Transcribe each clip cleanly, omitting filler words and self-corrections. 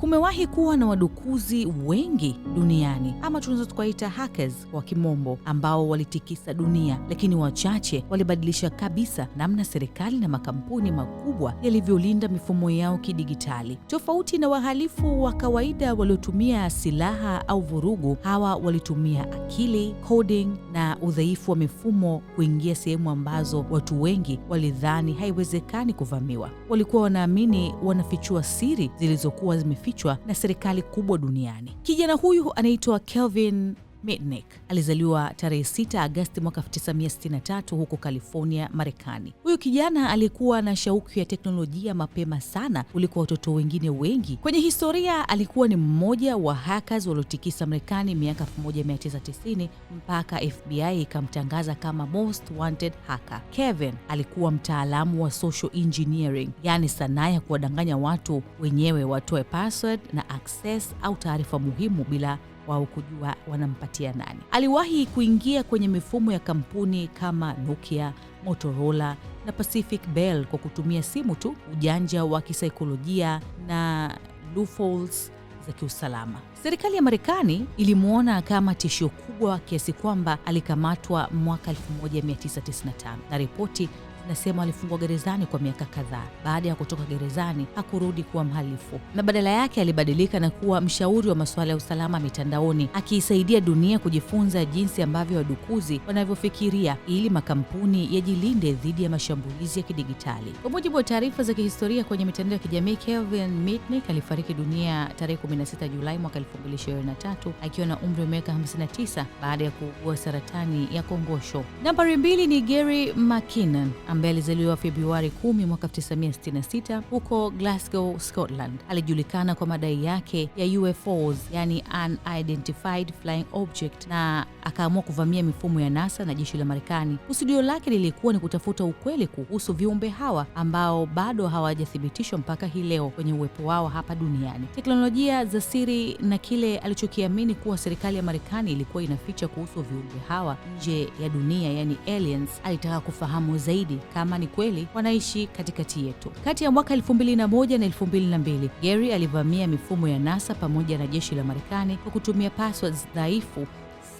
Kumewahi kuwa na wadukuzi wengi duniani, ama tunaweza tukaita hackers kwa kimombo, ambao walitikisa dunia, lakini wachache walibadilisha kabisa namna serikali na makampuni makubwa yalivyolinda mifumo yao kidigitali. Tofauti na wahalifu wa kawaida waliotumia silaha au vurugu, hawa walitumia akili, coding na udhaifu wa mifumo kuingia sehemu ambazo watu wengi walidhani haiwezekani kuvamiwa. Walikuwa wanaamini wanafichua siri zilizokuwa zimefichwa na serikali kubwa duniani. Kijana huyu anaitwa Kevin Mitnick. Alizaliwa tarehe 6 Agosti mwaka 1963 huko California, Marekani. Huyu kijana alikuwa na shauku ya teknolojia mapema sana kuliko watoto wengine wengi. Kwenye historia alikuwa ni mmoja wa hackers waliotikisa Marekani miaka 1990 mpaka FBI ikamtangaza kama most wanted hacker. Kevin alikuwa mtaalamu wa social engineering, yani sanaa ya kuwadanganya watu wenyewe watoe password na access au taarifa muhimu bila wao kujua wanampatia nani. Aliwahi kuingia kwenye mifumo ya kampuni kama Nokia, Motorola na Pacific Bell kwa kutumia simu tu, ujanja wa kisaikolojia na loopholes za kiusalama. Serikali ya Marekani ilimuona kama tishio kubwa kiasi kwamba alikamatwa mwaka 1995 na ripoti nasema alifungwa gerezani kwa miaka kadhaa. Baada ya kutoka gerezani hakurudi kuwa mhalifu, na badala yake alibadilika na kuwa mshauri wa masuala ya usalama mitandaoni, akiisaidia dunia kujifunza jinsi ambavyo wadukuzi wanavyofikiria ili makampuni yajilinde dhidi ya mashambulizi ya kidigitali. Kwa mujibu wa taarifa za kihistoria kwenye mitandao ya kijamii, Kevin Mitnick alifariki dunia tarehe 16 Julai mwaka 2023 akiwa na umri wa miaka 59 baada ya kuugua saratani ya kongosho. Nambari 2 ni Gary McKinnon ambaye alizaliwa Februari 10 mwaka 1966 huko Glasgow, Scotland. Alijulikana kwa madai yake ya UFOs, yani unidentified flying object, na akaamua kuvamia mifumo ya NASA na jeshi la Marekani. Kusudio lake lilikuwa ni kutafuta ukweli kuhusu viumbe hawa ambao bado hawajathibitishwa mpaka hii leo kwenye uwepo wao hapa duniani. Teknolojia za siri na kile alichokiamini kuwa serikali ya Marekani ilikuwa inaficha kuhusu viumbe hawa nje ya dunia, yani aliens. Alitaka kufahamu zaidi kama ni kweli wanaishi katikati yetu. Kati ya mwaka 2001 na 2002, Gary alivamia mifumo ya NASA pamoja na jeshi la Marekani kwa kutumia passwords dhaifu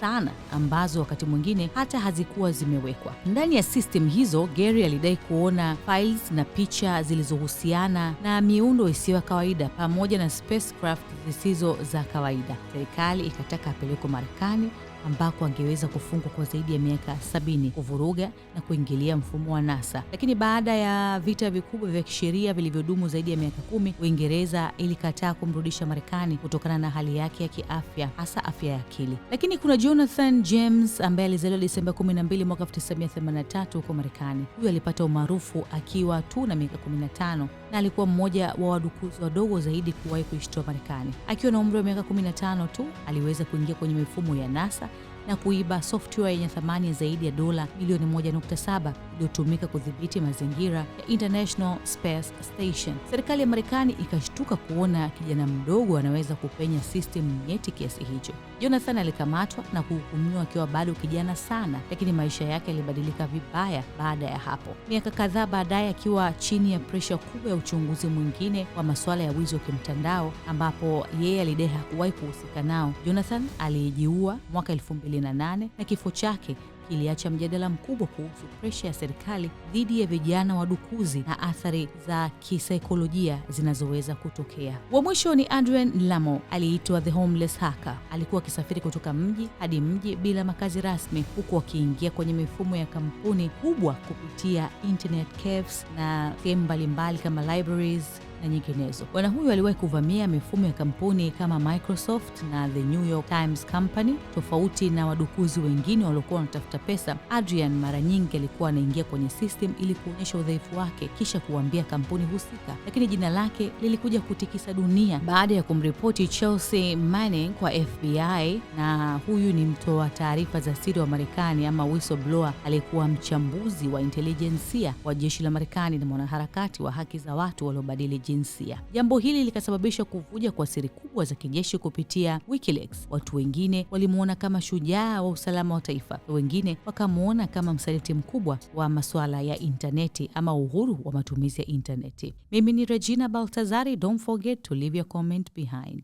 sana ambazo wakati mwingine hata hazikuwa zimewekwa. Ndani ya system hizo, Gary alidai kuona files na picha zilizohusiana na miundo isiyo ya kawaida pamoja na spacecraft zisizo za kawaida. Serikali ikataka apelekwe Marekani ambako angeweza kufungwa kwa zaidi ya miaka 70 kuvuruga na kuingilia mfumo wa NASA. Lakini baada ya vita vikubwa vya kisheria vilivyodumu zaidi ya miaka 10, Uingereza ilikataa kumrudisha Marekani kutokana na hali yake ya kiafya, hasa afya ya akili. Lakini kuna Jonathan James ambaye alizaliwa Desemba 12 mwaka 1983 huko Marekani. Huyu alipata umaarufu akiwa tu na miaka 15 na alikuwa mmoja wa wadukuzi wadogo zaidi kuwahi kuishtua Marekani. Akiwa na umri wa miaka 15 tu aliweza kuingia kwenye mifumo ya NASA na kuiba software yenye thamani zaidi ya dola milioni 1.7 iliyotumika kudhibiti mazingira ya International Space Station. Serikali ya Marekani ikashtuka kuona kijana mdogo anaweza kupenya system nyeti kiasi hicho. Jonathan alikamatwa na kuhukumiwa akiwa bado kijana sana, lakini maisha yake yalibadilika vibaya baada ya hapo. Miaka kadhaa baadaye, akiwa chini ya pressure kubwa ya uchunguzi mwingine wa masuala ya wizi wa kimtandao ambapo yeye alidai hakuwahi kuhusika nao, Jonathan alijiua mwaka 2008 na kifo chake kiliacha mjadala mkubwa kuhusu presha ya serikali dhidi ya vijana wadukuzi na athari za kisaikolojia zinazoweza kutokea. Wa mwisho ni Adrian Lamo, aliitwa the homeless hacker. Alikuwa akisafiri kutoka mji hadi mji bila makazi rasmi, huku akiingia kwenye mifumo ya kampuni kubwa kupitia internet cafes na sehemu mbalimbali kama libraries na nyinginezo. Bwana huyu aliwahi kuvamia mifumo ya kampuni kama Microsoft na The New York Times Company. Tofauti na wadukuzi wengine waliokuwa wanatafuta pesa, Adrian mara nyingi alikuwa anaingia kwenye system ili kuonyesha udhaifu wake kisha kuambia kampuni husika. Lakini jina lake lilikuja kutikisa dunia baada ya kumripoti Chelsea Manning kwa FBI, na huyu ni mtoa taarifa za siri wa Marekani ama whistleblower, alikuwa mchambuzi wa intelijensia wa jeshi la Marekani na mwanaharakati wa haki za watu waliobadili kijinsia. Jambo hili likasababisha kuvuja kwa siri kubwa za kijeshi kupitia WikiLeaks. Watu wengine walimuona kama shujaa wa usalama wa taifa, wengine wakamuona kama msaliti mkubwa wa masuala ya interneti ama uhuru wa matumizi ya interneti. Mimi ni Regina Baltazari. Don't forget to leave your comment behind.